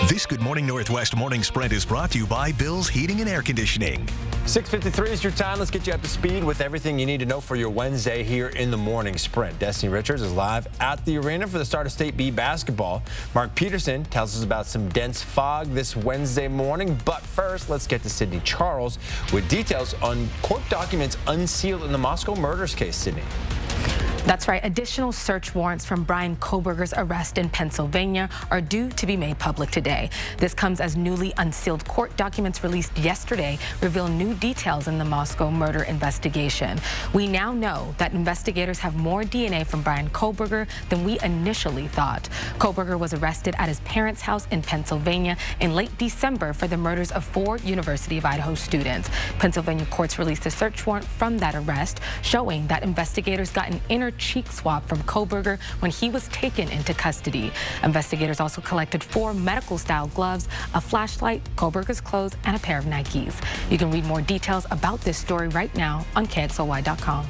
This Good Morning Northwest morning sprint is brought to you by Bill's Heating and Air Conditioning. 6:53 is your time. Let's get you up to speed with everything you need to know for your Wednesday here in the morning sprint. Destiny Richards is live at the arena for the start of State B basketball. Mark Peterson tells us about some dense fog this Wednesday morning. But first, let's get to Sydney Charles with details on court documents unsealed in the Moscow murders case. Sydney. That's right. Additional search warrants from Bryan Kohberger's arrest in Pennsylvania are due to be made public today. This comes as newly unsealed court documents released yesterday reveal new details in the Moscow murder investigation. We now know that investigators have more DNA from Bryan Kohberger than we initially thought. Kohberger was arrested at his parents' house in Pennsylvania in late December for the murders of 4 University of Idaho students. Pennsylvania courts released a search warrant from that arrest showing that investigators got an inner cheek swab from Kohberger when he was taken into custody. Investigators also collected 4 medical-style gloves, a flashlight, Kohberger's clothes, and a pair of Nikes. You can read more details about this story right now on KXLY.com.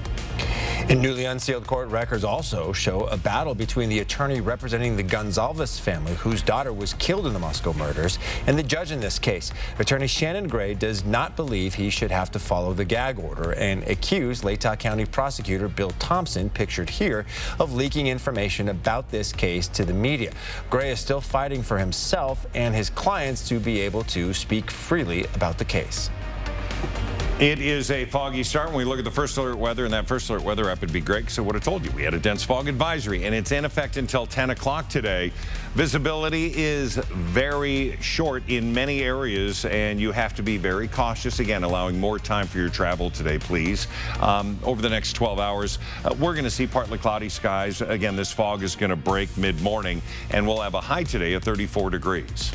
And newly unsealed court records also show a battle between the attorney representing the Gonzalez family, whose daughter was killed in the Moscow murders, and the judge in this case. Attorney Shannon Gray does not believe he should have to follow the gag order and accused Latah County prosecutor Bill Thompson, pictured here, of leaking information about this case to the media. Gray is still fighting for himself and his clients to be able to speak freely about the case. It is a foggy start when we look at the first alert weather, and that first alert weather app would be Greg. So what I told you, we had a dense fog advisory, and it's in effect until 10 o'clock today. Visibility is very short in many areas, and you have to be very cautious. Again, allowing more time for your travel today, please. Over the next 12 hours, we're going to see partly cloudy skies. Again, this fog is going to break mid-morning, and we'll have a high today of 34 degrees.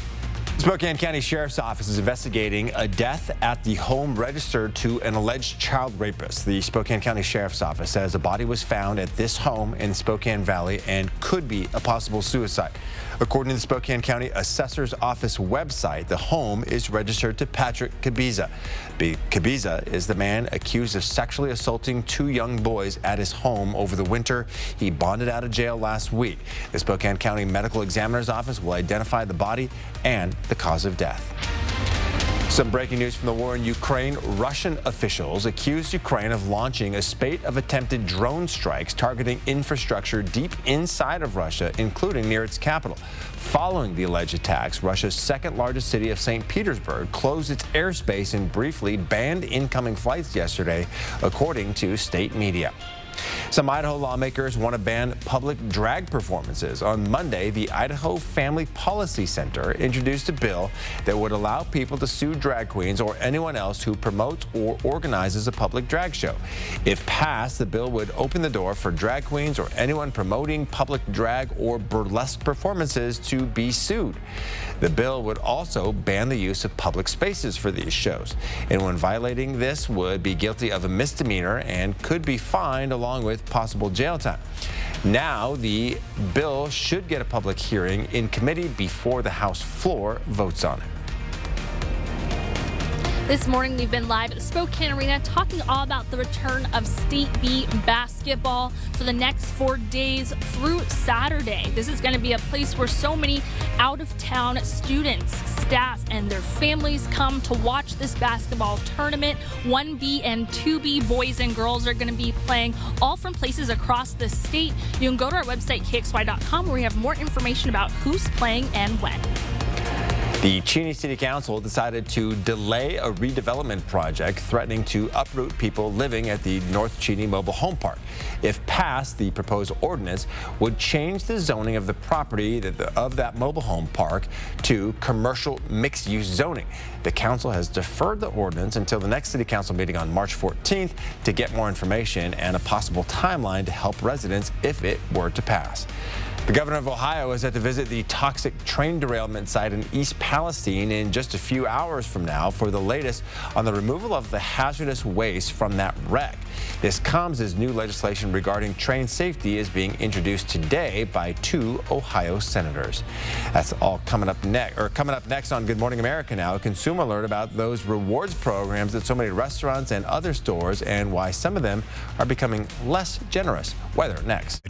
Spokane County Sheriff's Office is investigating a death at the home registered to an alleged child rapist. The Spokane County Sheriff's Office says a body was found at this home in Spokane Valley and could be a possible suicide. According to the Spokane County Assessor's Office website, the home is registered to Patrick Cabiza. Cabiza is the man accused of sexually assaulting 2 young boys at his home over the winter. He bonded out of jail last week. The Spokane County Medical Examiner's Office will identify the body and the cause of death. Some breaking news from the war in Ukraine. Russian officials accused Ukraine of launching a spate of attempted drone strikes targeting infrastructure deep inside of Russia, including near its capital. Following the alleged attacks, Russia's second largest city of St. Petersburg closed its airspace and briefly banned incoming flights yesterday, according to state media. Some Idaho lawmakers want to ban public drag performances. On Monday, the Idaho Family Policy Center introduced a bill that would allow people to sue drag queens or anyone else who promotes or organizes a public drag show. If passed, the bill would open the door for drag queens or anyone promoting public drag or burlesque performances to be sued. The bill would also ban the use of public spaces for these shows. Anyone violating this would be guilty of a misdemeanor and could be fined along with possible jail time. Now, the bill should get a public hearing in committee before the House floor votes on it. This morning, we've been live at the Spokane Arena talking all about the return of State B basketball for the next 4 days through Saturday. This is going to be a place where so many out-of-town students, staff, and their families come to watch this basketball tournament. 1B and 2B boys and girls are going to be playing all from places across the state. You can go to our website, KXY.com, where we have more information about who's playing and when. The Cheney City Council decided to delay a redevelopment project threatening to uproot people living at the North Cheney Mobile Home Park. If passed, the proposed ordinance would change the zoning of the property of that mobile home park to commercial mixed-use zoning. The council has deferred the ordinance until the next city council meeting on March 14th to get more information and a possible timeline to help residents if it were to pass. The governor of Ohio is set to visit the toxic train derailment site in East Palestine in just a few hours from now for the latest on the removal of the hazardous waste from that wreck. This comes as new legislation regarding train safety is being introduced today by 2 Ohio senators. That's all coming up next on Good Morning America now. A consumer alert about those rewards programs at so many restaurants and other stores and why some of them are becoming less generous. Weather next.